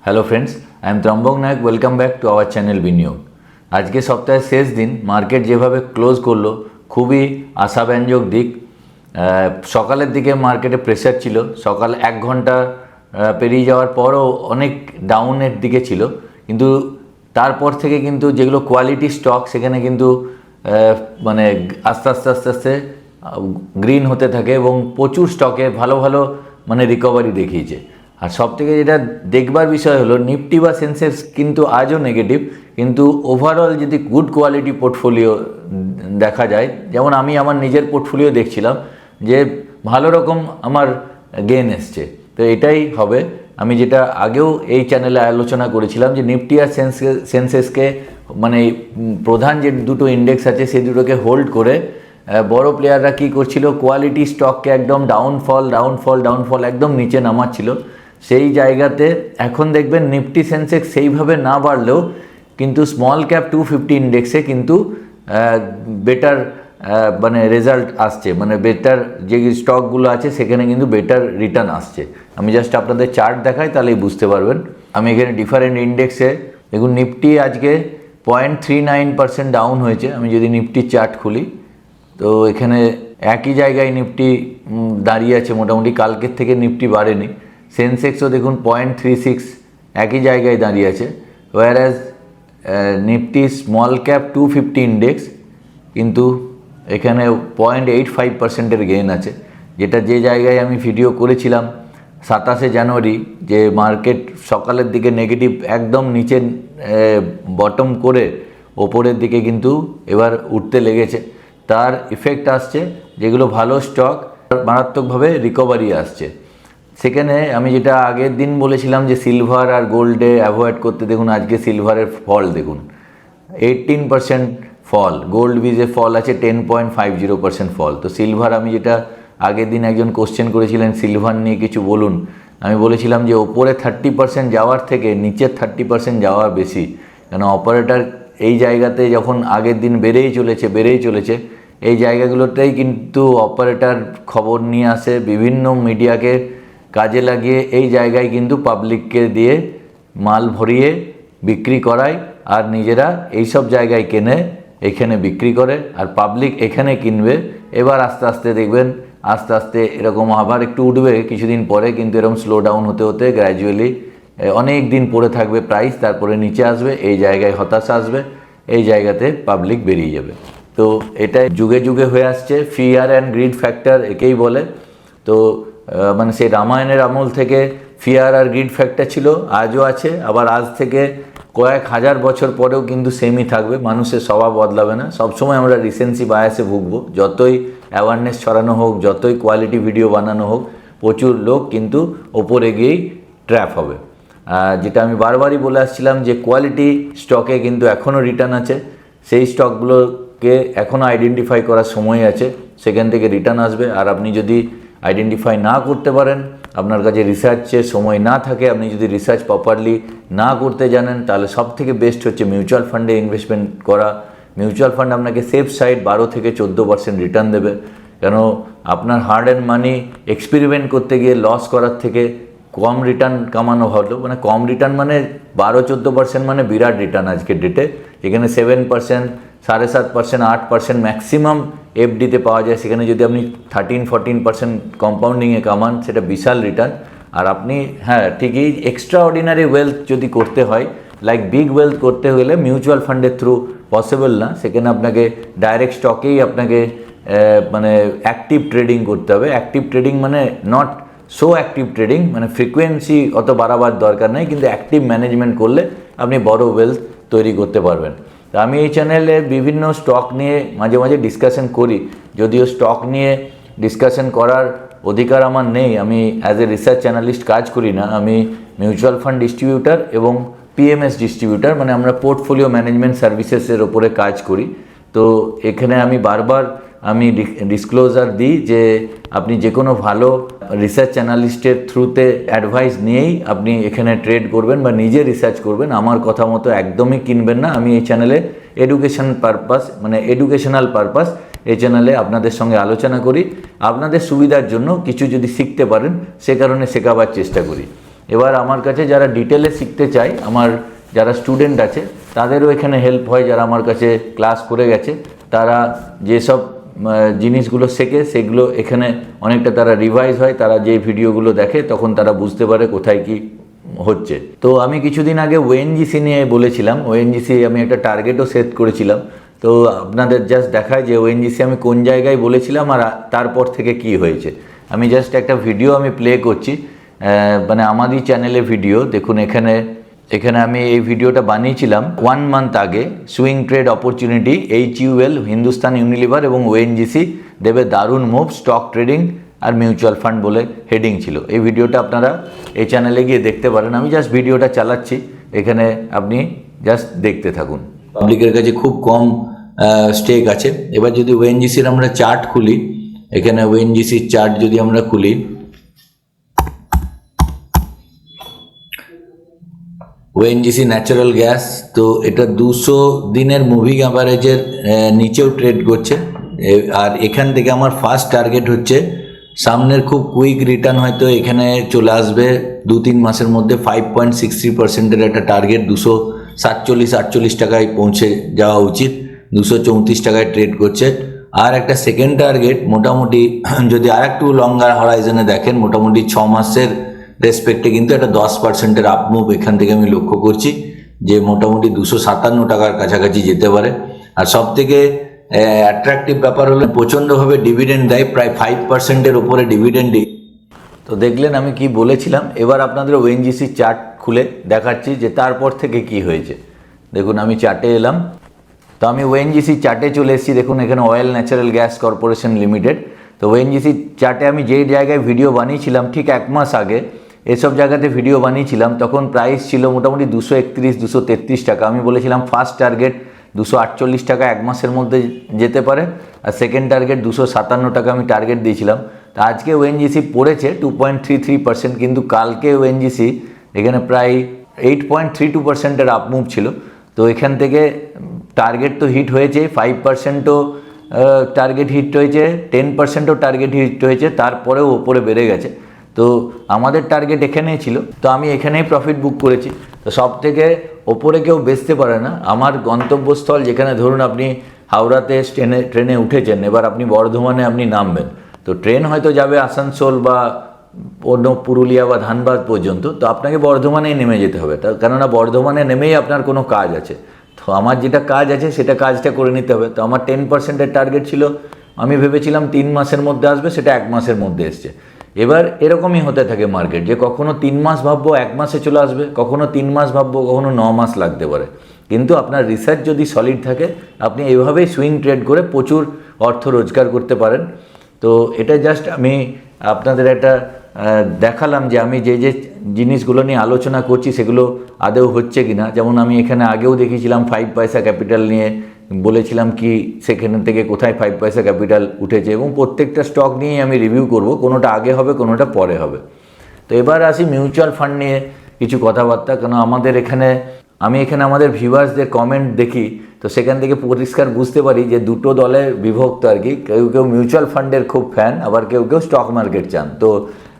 Hello friends, I am Trambak Nayak. Welcome back to our channel Biniyog. আজকে সপ্তাহের শেষ দিন, মার্কেট যেভাবে ক্লোজ করলো খুবই আশাব্যঞ্জক দিক। সকালের দিকে মার্কেটে প্রেশার ছিল, সকাল 1 ঘন্টা পেরিয়ে যাওয়ার পরও অনেক ডাউনের দিকে ছিল, কিন্তু তারপর থেকে কিন্তু যেগুলো কোয়ালিটি স্টক সেখানে কিন্তু মানে আস্তে আস্তে আস্তে আস্তে গ্রিন হতে থাকে এবং প্রচুর স্টকে ভালো ভালো মানে রিকভারি দেখিয়েছে। আর সবথেকে যেটা দেখবার বিষয় হলো নিফটি বা সেন্সেক্স কিন্তু আজও নেগেটিভ, কিন্তু ওভারঅল যদি গুড কোয়ালিটি পোর্টফোলিও দেখা যায়, যেমন আমি আমার নিজের পোর্টফোলিও দেখছিলাম যে ভালো রকম আমার গেইন এসছে। তো এটাই হবে, আমি যেটা আগেও এই চ্যানেলে আলোচনা করেছিলাম যে নিফটি আর সেন্সেক্সকে মানে প্রধান যে দুটো ইন্ডেক্স আছে সেই দুটোকে হোল্ড করে বড় প্লেয়াররা কী করছিল, কোয়ালিটি স্টককে একদম ডাউনফল একদম নিচে নামাচ্ছিল। সেই জায়গাতে এখন দেখবেন নিফটি সেন্সেক্স সেইভাবে না বাড়লেও কিন্তু স্মল ক্যাপ 250 ইন্ডেক্সে কিন্তু বেটার মানে রেজাল্ট আসছে, মানে বেটার যে স্টকগুলো আছে সেখানে কিন্তু বেটার রিটার্ন আসছে। আমি জাস্ট আপনাদের চার্ট দেখাই, তাহলেই বুঝতে পারবেন। আমি এখানে ডিফারেন্ট ইন্ডেক্সে দেখুন, নিফটি আজকে 0.39% ডাউন হয়েছে। আমি যদি নিফটির চার্ট খুলি তো এখানে একই জায়গায় নিফটি দাঁড়িয়ে আছে মোটামুটি, কালকের থেকে নিফটি বাড়েনি। সেন্সেক্সও দেখুন 0.36 একই জায়গায় দাঁড়িয়ে আছে, ওয়ারাজ নিফটি স্মল ক্যাপ 250 ইন্ডেক্স কিন্তু এখানে 0.85%-এর গেইন আছে, যেটা যে জায়গায় আমি ভিডিও করেছিলাম 27শে জানুয়ারি যে মার্কেট সকালের দিকে নেগেটিভ একদম নিচে বটম করে ওপরের দিকে কিন্তু এবার উঠতে লেগেছে। তার ইফেক্ট আসছে, যেগুলো ভালো স্টক মারাত্মকভাবে রিকভারি আসছে। সেখানে আমি যেটা আগের দিন বলেছিলাম যে সিলভার আর গোল্ডে অ্যাভয়েড করতে, দেখুন আজকে সিলভারের ফল দেখুন 18% ফল, গোল্ড বিজে ফল আছে 10.50% ফল। তো সিলভার, আমি যেটা আগের দিন একজন কোশ্চেন করেছিলেন সিলভার নিয়ে কিছু বলুন, আমি বলেছিলাম যে ওপরে 30% যাওয়ার থেকে নিচের 30% যাওয়া বেশি, কেন অপারেটর এই জায়গাতে যখন আগের দিন বেড়েই চলেছে এই জায়গাগুলোতেই কিন্তু অপারেটর খবর নিয়ে আসে, বিভিন্ন মিডিয়াকে কাজে লাগিয়ে এই জায়গায় কিন্তু পাবলিককে দিয়ে মাল ভরিয়ে বিক্রি করায়, আর নিজেরা এইসব জায়গায় কেনে এখানে বিক্রি করে, আর পাবলিক এখানে কিনবে। এবার আস্তে আস্তে দেখবেন আস্তে আস্তে এরকম আবার একটু উঠবে কিছুদিন পরে, কিন্তু এরকম স্লো ডাউন হতে হতে গ্র্যাজুয়ালি অনেক দিন পড়ে থাকবে প্রাইস, তারপরে নিচে আসবে, এই জায়গায় হতাশা আসবে, এই জায়গাতে পাবলিক বেরিয়ে যাবে। তো এটা যুগে যুগে হয়ে আসছে, ফিয়ার অ্যান্ড গ্রিড ফ্যাক্টর একেই বলে। তো মানে সেই রামায়ণের আমল থেকে ফিয়ার আর গ্রিড ফ্যাক্টর ছিল, আজও আছে, আবার আজ থেকে কয়েক হাজার বছর পরেও কিন্তু সেমই থাকবে। মানুষের স্বভাব বদলাবে না, সবসময় আমরা রিসেন্সি বায়াসে ভুগবো। যতই অ্যাওয়ারনেস ছড়ানো হোক, যতই কোয়ালিটি ভিডিও বানানো হোক, প্রচুর লোক কিন্তু ওপরে গিয়েই ট্র্যাপ হবে। যেটা আমি বারবারই বলে আসছিলাম যে কোয়ালিটি স্টকে কিন্তু এখনও রিটার্ন আছে, সেই স্টকগুলোকে এখনও আইডেন্টিফাই করার সময় আছে, সেখান থেকে রিটার্ন আসবে। আর আপনি যদি আইডেন্টিফাই না করতে পারেন, আপনার কাছে রিসার্চের সময় না থাকে, আপনি যদি রিসার্চ প্রপারলি না করতে জানেন, তাহলে সব থেকে বেস্ট হচ্ছে মিউচুয়াল ফান্ডে ইনভেস্টমেন্ট করা। মিউচুয়াল ফান্ড আপনাকে সেফ সাইড 12 থেকে 14% রিটার্ন দেবে, কেন আপনার হার্ড অ্যান্ড মানি এক্সপেরিমেন্ট করতে গিয়ে লস করার থেকে কম রিটার্ন কামানো ভালো। মানে কম রিটার্ন মানে 12-14% মানে বিরাট রিটার্ন আজকের ডেটে, যেখানে 7%, 7.5%, 8% ম্যাক্সিমাম এফডিতে পাওয়া যায়, সেখানে যদি আপনি 13-14% কম্পাউন্ডিংয়ে কামান, সেটা বিশাল রিটার্ন। আর আপনি হ্যাঁ ঠিকই এক্সট্রা অর্ডিনারি ওয়েলথ যদি করতে হয়, লাইক বিগ ওয়েলথ করতে হলে মিউচুয়াল ফান্ডের থ্রু পসিবল না, সেখানে আপনাকে ডাইরেক্ট স্টকেই আপনাকে মানে অ্যাক্টিভ ট্রেডিং করতে হবে। অ্যাক্টিভ ট্রেডিং মানে নট সো অ্যাক্টিভ ট্রেডিং, মানে ফ্রিকোয়েন্সি অত বাড়াবার দরকার নেই, কিন্তু অ্যাক্টিভ ম্যানেজমেন্ট করলে আপনি বড় ওয়েলথ তৈরি করতে পারবেন। তো আমি এই চ্যানেলে বিভিন্ন স্টক নিয়ে মাঝে মাঝে ডিসকাশন করি, যদিও স্টক নিয়ে ডিসকাশন করার অধিকার আমার নেই, আমি অ্যাজ এ রিসার্চ অ্যানালিস্ট কাজ করি না, আমি মিউচুয়াল ফান্ড ডিস্ট্রিবিউটার এবং পিএমএস ডিস্ট্রিবিউটার, মানে আমরা পোর্টফোলিও ম্যানেজমেন্ট সার্ভিসেসের ওপরে কাজ করি। তো এখানে আমি বারবার ডিসক্লোজার দিই যে আপনি যে কোনো ভালো রিসার্চ অ্যানালিস্টের থ্রুতে অ্যাডভাইস নিয়েই আপনি এখানে ট্রেড করবেন বা নিজে রিসার্চ করবেন, আমার কথা মতো একদমই কিনবেন না। আমি এই চ্যানেলে এডুকেশনাল পারপাস এই চ্যানেলে আপনাদের সঙ্গে আলোচনা করি, আপনাদের সুবিধার জন্য কিছু যদি শিখতে পারেন সে কারণে শেখাবার চেষ্টা করি। এবার আমার কাছে যারা ডিটেলে শিখতে চায়, আমার যারা স্টুডেন্ট আছে তাদেরও এখানে হেল্প হয়, যারা আমার কাছে ক্লাস করে গেছে তারা যেসব জিনিসগুলো শেখে সেগুলো এখানে অনেকটা তারা রিভাইজ হয়, তারা যে ভিডিওগুলো দেখে তখন তারা বুঝতে পারে কোথায় কি হচ্ছে। তো আমি কিছুদিন আগে ওএনজিসি নিয়ে বলেছিলাম, ওএনজিসি আমি একটা টার্গেটও সেট করেছিলাম। তো আপনাদের জাস্ট দেখায় যে ওএনজিসি আমি কোন জায়গায় বলেছিলাম আর তারপর থেকে কি হয়েছে। আমি জাস্ট একটা ভিডিও আমি প্লে করছি, মানে আমারই চ্যানেলে ভিডিও দেখুন। এখানে আমি এই ভিডিওটা বানিয়েছিলাম 1 মান্থ আগে। Swing trade opportunity, HUL, Hindustan Unilever এবং ওএনজিসি দেবে দারুণ মুভ, স্টক ট্রেডিং আর মিউচুয়াল ফান্ড বলে হেডিং ছিল। এই ভিডিওটা আপনারা এই চ্যানেলে গিয়ে দেখতে পারেন। আমি জাস্ট ভিডিওটা চালাচ্ছি, এখানে আপনি জাস্ট দেখতে থাকুন। পাবলিকের কাছে খুব কম স্টেক আছে। এবার যদি ওএনজিসির আমরা চার্ট খুলি, এখানে ওএনজিসির চার্ট যদি আমরা খুলি, ওএনজিসি ন্যাচারাল গ্যাস, তো এটা 200 দিনের মুভিং অ্যাভারেজের নিচেও ট্রেড করছে। আর এখান থেকে আমার ফার্স্ট টার্গেট হচ্ছে সামনের খুব কুইক রিটার্ন, হয়তো এখানে চলে আসবে 2-3 মাসের মধ্যে 5.63% একটা টার্গেট, 247-48 টাকায় পৌঁছে যাওয়া উচিত। 234 টাকায় ট্রেড করছে। আর একটা সেকেন্ড টার্গেট মোটামুটি যদি আর একটু লঙ্গার হরাইজনে দেখেন, মোটামুটি 6 মাসের রেসপেক্টে কিন্তু একটা 10%-এর আপ মুভ এখান থেকে আমি লক্ষ্য করছি, যে মোটামুটি 257 টাকার কাছাকাছি যেতে পারে। আর সব থেকে অ্যাট্রাকটিভ ব্যাপার হলো প্রচণ্ডভাবে ডিভিডেন্ড দেয়, প্রায় 5%-এর উপরে ডিভিডেন্ড। তো দেখলেন আমি কি বলেছিলাম। এবার আপনাদের ওএনজিসি চার্ট খুলে দেখাচ্ছি যে তারপর থেকে কি হয়েছে। দেখুন আমি চার্টে এলাম, তো আমি ওএনজিসি চার্টে চলে এসেছি। দেখুন এখানে oil natural gas corporation limited. তো ওএনজিসি চার্টে আমি যেই জায়গায় ভিডিও বানিয়েছিলাম ঠিক 1 মাস আগে, এসব জায়গাতে ভিডিও বানিয়েছিলাম, তখন প্রাইস ছিল মোটামুটি 231-233 টাকা। আমি বলেছিলাম ফার্স্ট টার্গেট 248 টাকা 1 মাসের মধ্যে যেতে পারে, আর সেকেন্ড টার্গেট 257 টাকা আমি টার্গেট দিয়েছিলাম। তো আজকে ওএনজিসি পড়েছে 2.33%, কিন্তু কালকে ওএনজিসি এখানে প্রায় 8.32%-এর আপ মুভ ছিল। তো এখান থেকে টার্গেট তো হিট হয়েছে, 5%ও টার্গেট হিট হয়েছে, 10%ও টার্গেট হিট হয়েছে, তারপরেও ওপরে বেড়ে গেছে। তো আমাদের টার্গেট এখানেই ছিল, তো আমি এখানেই প্রফিট বুক করেছি। তো সব থেকে ওপরে কেউ বেচতে পারে না। আমার গন্তব্যস্থল যেখানে ধরুন আপনি হাওড়াতে ট্রেনে উঠেছেন, এবার আপনি বর্ধমানে আপনি নামবেন, তো ট্রেন হয়তো যাবে আসানসোল বা অন্য পুরুলিয়া বা ধানবাদ পর্যন্ত, তো আপনাকে বর্ধমানেই নেমে যেতে হবে। কেননা বর্ধমানে নেমেই আপনার কোনো কাজ আছে। তো আমার যেটা কাজ আছে সেটা কাজটা করে নিতে হবে। তো আমার 10%-এর টার্গেট ছিল, আমি ভেবেছিলাম 3 মাসের মধ্যে আসবে, সেটা 1 মাসের মধ্যে এসছে। এবার এরকমই হতে থাকে মার্কেট, যে কখনো 3 মাস ভাববো 1 মাসে চলে আসবে, কখনো 3 মাস ভাববো কখনো 9 মাস লাগতে পারে। কিন্তু আপনার রিসার্চ যদি সলিড থাকে, আপনি এইভাবেই সুইং ট্রেড করে প্রচুর অর্থ রোজগার করতে পারেন। তো এটা জাস্ট আমি আপনাদের একটা দেখালাম যে আমি যে যে জিনিসগুলো নিয়ে আলোচনা করছি সেগুলো আদৌ হচ্ছে কি না। যেমন আমি এখানে আগেও দেখিয়েছিলাম 5 পয়সা ক্যাপিটাল নিয়ে, বলেছিলাম কি সেখান থেকে কোথায় 5 পয়সা ক্যাপিটাল উঠেছে, এবং প্রত্যেকটা স্টক নিয়ে আমি রিভিউ করব, কোনোটা আগে হবে কোনোটা পরে হবে। তো এবার আসি মিউচুয়াল ফান্ড নিয়ে কিছু কথাবার্তা। কেন আমি এখানে আমাদের ভিউয়ার্সদের কমেন্ট দেখি, তো সেখান থেকে পরিষ্কার বুঝতে পারি যে দুটো দলে বিভক্ত আর কি। কেউ মিউচুয়াল ফান্ডের খুব ফ্যান, আবার কেউ স্টক মার্কেট চান। তো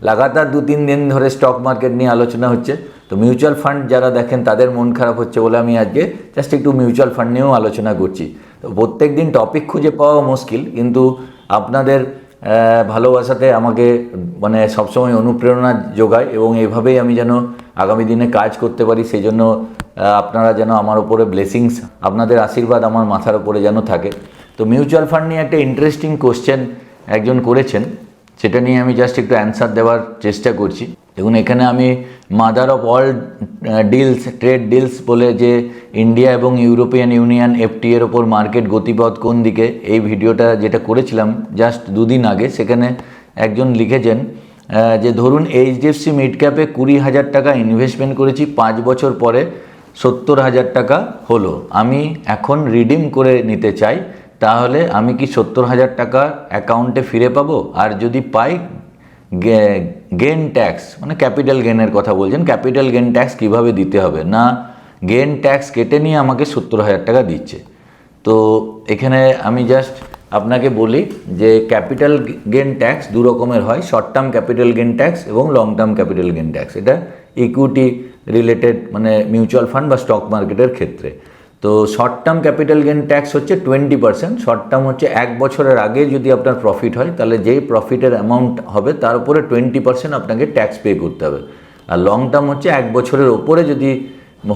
লাগাতার 2-3 দিন ধরে স্টক মার্কেট নিয়ে আলোচনা হচ্ছে। তো মিউচুয়াল ফান্ড যারা দেখেন তাদের মন খারাপ হচ্ছে বলে আমি আজকে জাস্ট একটু মিউচুয়াল ফান্ড নিয়েও আলোচনা করছি। তো প্রত্যেক দিন টপিক খুঁজে পাওয়া মুশকিল, কিন্তু আপনাদের ভালোবাসাতে আমাকে মানে সবসময় অনুপ্রেরণা যোগায়, এবং এইভাবেই আমি যেন আগামী দিনে কাজ করতে পারি। সেই জন্য আপনারা যেন আমার ওপরে ব্লেসিংস, আপনাদের আশীর্বাদ আমার মাথার ওপরে যেন থাকে। তো মিউচুয়াল ফান্ড নিয়ে একটা ইন্টারেস্টিং কোশ্চেন একজন করেছেন, সেটা নিয়ে আমি জাস্ট একটু অ্যান্সার দেওয়ার চেষ্টা করছি। দেখুন এখানে আমি mother of all deals, trade deals বলে যে ইন্ডিয়া এবং ইউরোপিয়ান ইউনিয়ন FTA এর ওপর মার্কেট গতিপথ কোন দিকে, এই ভিডিওটা যেটা করেছিলাম জাস্ট 2 দিন আগে, সেখানে একজন লিখেছেন যে ধরুন HDFC মিড ক্যাপে 20,000 টাকা ইনভেস্টমেন্ট করেছি, 5 বছর পরে 70,000 টাকা হলো, আমি এখন রিডিম করে নিতে চাই, তাহলে আমি কি 70,000 টাকা অ্যাকাউন্টে ফিরে পাবো? আর যদি পাই, গেন ট্যাক্স মানে ক্যাপিটাল গেনের কথা বলছেন, ক্যাপিটাল গেন ট্যাক্স কীভাবে দিতে হবে? না গেন ট্যাক্স কেটে নিয়ে আমাকে 70,000 টাকা দিচ্ছে। তো এখানে আমি জাস্ট আপনাকে বলি যে ক্যাপিটাল গেন ট্যাক্স 2 রকমের হয়, short term capital gain tax এবং long term capital gain tax. এটা ইকুইটি রিলেটেড মানে মিউচুয়াল ফান্ড বা স্টক মার্কেটের ক্ষেত্রে। তো short term capital gain tax হচ্ছে 20%। শর্ট টার্ম হচ্ছে 1 বছরের আগে যদি আপনার প্রফিট হয় তাহলে যেই প্রফিটের অ্যামাউন্ট হবে তার উপরে 20% আপনাকে ট্যাক্স পে করতে হবে। আর লং টার্ম হচ্ছে 1 বছরের ওপরে যদি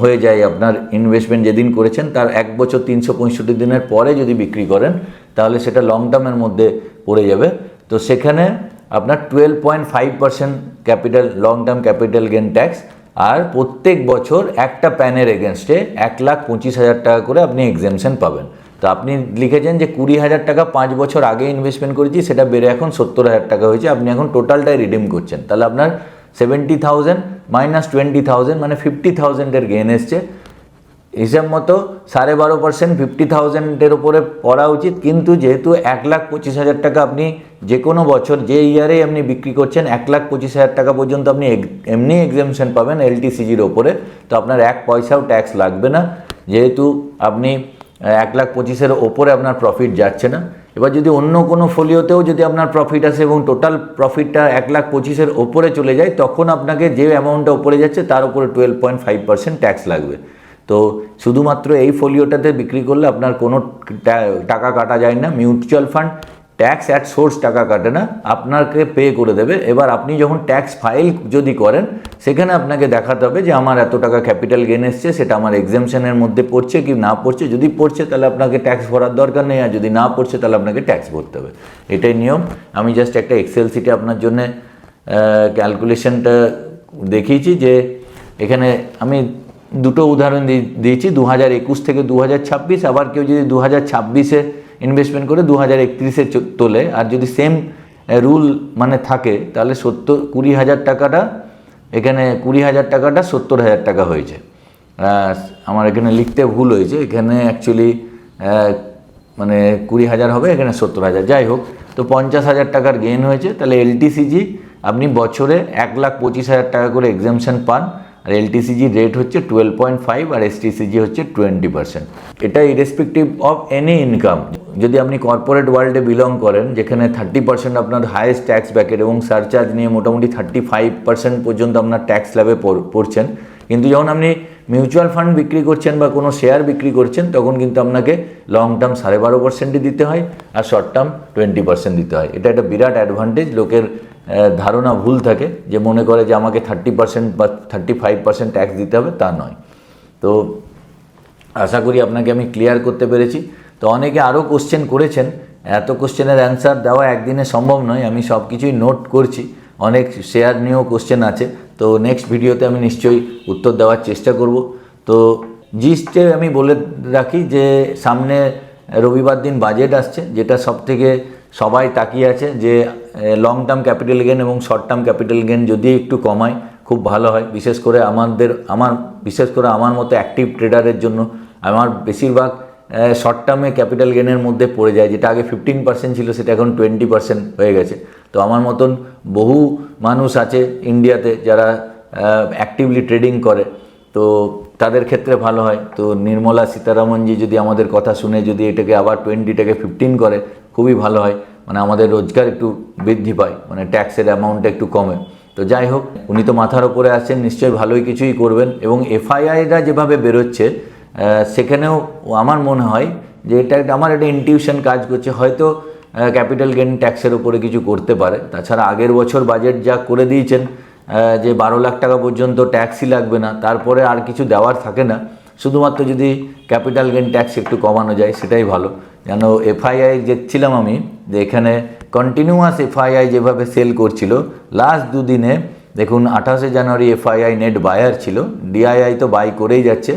হয়ে যায় আপনার ইনভেস্টমেন্ট যেদিন করেছেন তার 1 বছর 365 দিনের পরে যদি বিক্রি করেন তাহলে সেটা লং টার্মের মধ্যে পড়ে যাবে। তো সেখানে আপনার 12.5% capital long term capital gain tax. আর প্রত্যেক বছর একটা প্যানের এগেনস্টে 1,25,000 টাকা করে আপনি এক্সেমশন পাবেন। তো আপনি লিখেছেন যে 20,000 টাকা 5 বছর আগে ইনভেস্টমেন্ট করেছি, সেটা বেড়ে এখন 70,000 টাকা হয়েছে, আপনি এখন টোটালটাই রিডিম করছেন, তাহলে আপনার 70,000 মাইনাস 20,000 মানে 50,000-এর গেন এসছে। হিসাব মতো 12.5% 50,000-এর উপরে পড়া উচিত, কিন্তু যেহেতু 1,25,000 টাকা আপনি যে কোনো বছর যে ইয়ারেই আপনি বিক্রি করছেন 1,25,000 টাকা পর্যন্ত আপনি এমনি এক্সেমশন পাবেন এলটিসিজির ওপরে। তো আপনার 1 পয়সাও ট্যাক্স লাগবে না, যেহেতু আপনি 1,25,000-এর ওপরে আপনার প্রফিট যাচ্ছে না। এবার যদি অন্য কোনো ফোলিওতেও যদি আপনার প্রফিট আসে এবং টোটাল প্রফিটটা 1,25,000-এর ওপরে চলে যায়, তখন আপনাকে যে অ্যামাউন্টটা ওপরে যাচ্ছে তার উপরে 12.5% ট্যাক্স লাগবে। তো শুধুমাত্র এই ফোলিওটাতে বিক্রি করলে আপনার কোনো টাকা কাটা যায় না। Mutual fund tax at source টাকা কাটে না, আপনাকে পে করে দেবে। এবার আপনি যখন ট্যাক্স ফাইল যদি করেন সেখানে আপনাকে দেখাতে হবে যে আমার এত টাকা ক্যাপিটাল গেন এসছে, সেটা আমার এক্সেমশনের মধ্যে পড়ছে কি না পড়ছে। যদি পড়ছে তাহলে আপনাকে ট্যাক্স ভরার দরকার নেই, আর যদি না পড়ছে তাহলে আপনাকে ট্যাক্স ভরতে হবে। এটাই নিয়ম। আমি জাস্ট একটা এক্সেল শিটে আপনার জন্য ক্যালকুলেশনটা দেখিয়েছি, যে এখানে আমি দুটো উদাহরণ দিয়েছি, 2021 থেকে 2026। আবার কেউ যদি 2026-এ ইনভেস্টমেন্ট করে 2031-এ তোলে, আর যদি সেম রুল মানে থাকে তাহলে 20,000 টাকাটা এখানে 20,000 টাকাটা 70,000 টাকা হয়েছে। আমার এখানে লিখতে ভুল হয়েছে, এখানে অ্যাকচুয়ালি মানে 20,000 হবে, এখানে 70,000। যাই হোক, তো 50,000 টাকার গেইন হয়েছে। তাহলে এলটিসিজি আপনি বছরে 1,25,000 টাকা করে এক্সেমশন পান, আর এলটিসিজি রেট হচ্ছে 12.5 আর এসটিসিজি হচ্ছে 20%। এটা ইরেসপেক্টিভ অফ এনি ইনকাম। যদি আপনি কর্পোরেট ওয়ার্ল্ডে বিলং করেন, যেখানে 30% আপনার হাইয়েস্ট ট্যাক্স ব্র্যাকেট এবং সারচার্জ নিয়ে মোটামুটি 35% পর্যন্ত আপনার ট্যাক্স স্ল্যাবে পড়ছেন, কিন্তু যখন আপনি মিউচুয়াল ফান্ড বিক্রি করছেন বা কোনো শেয়ার বিক্রি করছেন তখন কিন্তু আপনাকে লং টার্ম 12.5% দিতে হয় আর শর্ট টার্ম 20% দিতে হয়। এটা একটা বিরাট অ্যাডভান্টেজ। লোকের ধারণা ভুল থাকে, যে মনে করে যে আমাকে 30% বা 35% ট্যাক্স দিতে হবে, তা নয়। তো আশা করি আপনাকে আমি ক্লিয়ার করতে পেরেছি। তো অনেকে আরও কোশ্চেন করেছেন, এত কোশ্চেনের অ্যান্সার দেওয়া একদিনে সম্ভব নয়, আমি সব কিছুই নোট করছি। অনেক শেয়ার নিয়েও কোশ্চেন আছে, তো নেক্সট ভিডিওতে আমি নিশ্চয়ই উত্তর দেওয়ার চেষ্টা করব। তো জিস্টে আমি বলে রাখি যে সামনে রবিবার দিন বাজেট আসছে, যেটা সবথেকে সবাই তাকিয়ে আছে, যে লং টার্ম ক্যাপিটাল গেন এবং শর্ট টার্ম ক্যাপিটাল গেন যদি একটু কমায় খুব ভালো হয়, বিশেষ করে আমার মতো অ্যাক্টিভ ট্রেডারের জন্য। আমার বেশিরভাগ শর্ট টার্মে ক্যাপিটাল গেনের মধ্যে পড়ে যায়, যেটা আগে 15% ছিল সেটা এখন 20% হয়ে গেছে। তো আমার মতন বহু মানুষ আছে ইন্ডিয়াতে যারা অ্যাক্টিভলি ট্রেডিং করে, তো তাদের ক্ষেত্রে ভালো হয়। তো নির্মলা সীতারামনজি যদি আমাদের কথা শুনে যদি এটাকে আবার 20টাকে 15 করে, খুবই ভালো হয়, মানে আমাদের রোজগার একটু বৃদ্ধি পায়, মানে ট্যাক্সের অ্যামাউন্টটা একটু কমে। তো যাই হোক, উনি তো মাথার ওপরে আছেন, নিশ্চয়ই ভালোই কিছুই করবেন। এবং এফআইআইরা যেভাবে বেরোচ্ছে সেখানেও আমার মনে হয় যে এটা আমার একটা ইনটিউশন কাজ করছে, হয়তো ক্যাপিটাল গেন ট্যাক্সের উপরে কিছু করতে পারে। তাছাড়া আগের বছর বাজেট যা করে দিয়েছেন, যে 12 লাখ টাকা পর্যন্ত ট্যাক্সই লাগবে না, তারপরে আর কিছু দেওয়ার থাকে না, শুধুমাত্র যদি ক্যাপিটাল গেন ট্যাক্স একটু কমানো যায় সেটাই ভালো। যেন এফআইআই দেখছিলাম আমি, যে এখানে কন্টিনিউয়াস এফআইআই যেভাবে সেল করছিল, লাস্ট দুদিনে দেখুন 28শে জানুয়ারি এফআইআই নেট বায়ার ছিল, ডিআইআই তো বাই করেই যাচ্ছে,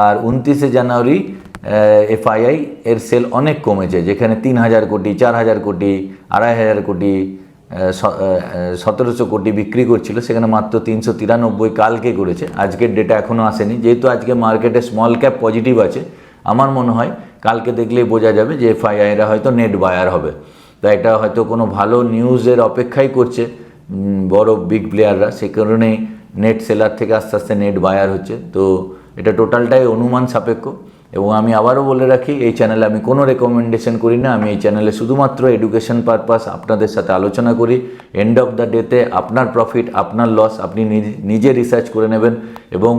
আর 29শে জানুয়ারি এফআইআই এর সেল অনেক কমেছে, যেখানে 3,000 কোটি, 4,000 কোটি, 2,500 কোটি, 1,700 কোটি বিক্রি করছিল, সেখানে মাত্র 393 কালকে করেছে। আজকের ডেটা এখনও আসেনি, যেহেতু আজকে মার্কেটে স্মল ক্যাপ পজিটিভ আছে, আমার মনে হয় কালকে দেখলেই বোঝা যাবে যে এফআইআইরা হয়তো নেট বায়ার হবে। তো এটা হয়তো কোনো ভালো নিউজের অপেক্ষাই করছে বড় বিগ প্লেয়াররা, সে কারণেই নেট সেলার থেকে আস্তে আস্তে নেট বায়ার হচ্ছে। তো এটা টোটালটাই অনুমান সাপেক্ষ। এবং আমি আবারও বলে রাখি, এই চ্যানেলে আমি কোনো রেকমেন্ডেশন করি না। আমি এই চ্যানেলে শুধুমাত্র এডুকেশন পারপাস আপনাদের সাথে আলোচনা করি। এন্ড অফ দ্য ডেতে আপনার প্রফিট, আপনার লস আপনি নিজে রিসার্চ করে নেবেন এবং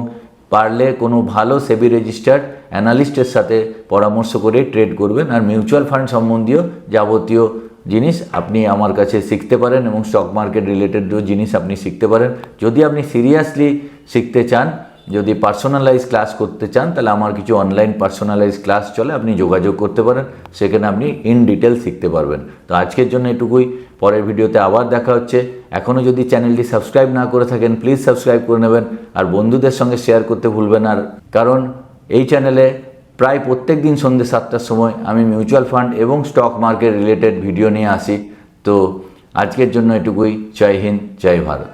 পারলে কোনো ভালো সেবি রেজিস্টার্ড অ্যানালিস্টের সাথে পরামর্শ করে ট্রেড করবেন। আর মিউচুয়াল ফান্ড সম্বন্ধীয় যাবতীয় জিনিস আপনি আমার কাছে শিখতে পারেন এবং স্টক মার্কেট রিলেটেড জিনিস আপনি শিখতে পারেন। যদি আপনি সিরিয়াসলি শিখতে চান, যদি পার্সোনালাইজ ক্লাস করতে চান, তাহলে আমার কিছু অনলাইন পার্সোনালাইজ ক্লাস চলে, আপনি যোগাযোগ করতে পারেন, সেখানে আপনি ইন ডিটেল শিখতে পারবেন। তো আজকের জন্য এটুকুই, পরের ভিডিওতে আবার দেখা হচ্ছে। এখনও যদি চ্যানেলটি সাবস্ক্রাইব না করে থাকেন প্লিজ সাবস্ক্রাইব করে নেবেন, আর বন্ধুদের সঙ্গে শেয়ার করতে ভুলবেন না। কারণ এই চ্যানেলে প্রায় প্রত্যেক দিন সন্ধ্যে 7টার সময় আমি মিউচুয়াল ফান্ড এবং স্টক মার্কেট রিলেটেড ভিডিও নিয়ে আসি। তো আজকের জন্য এটুকুই। জয় হিন্দ, জয় ভারত।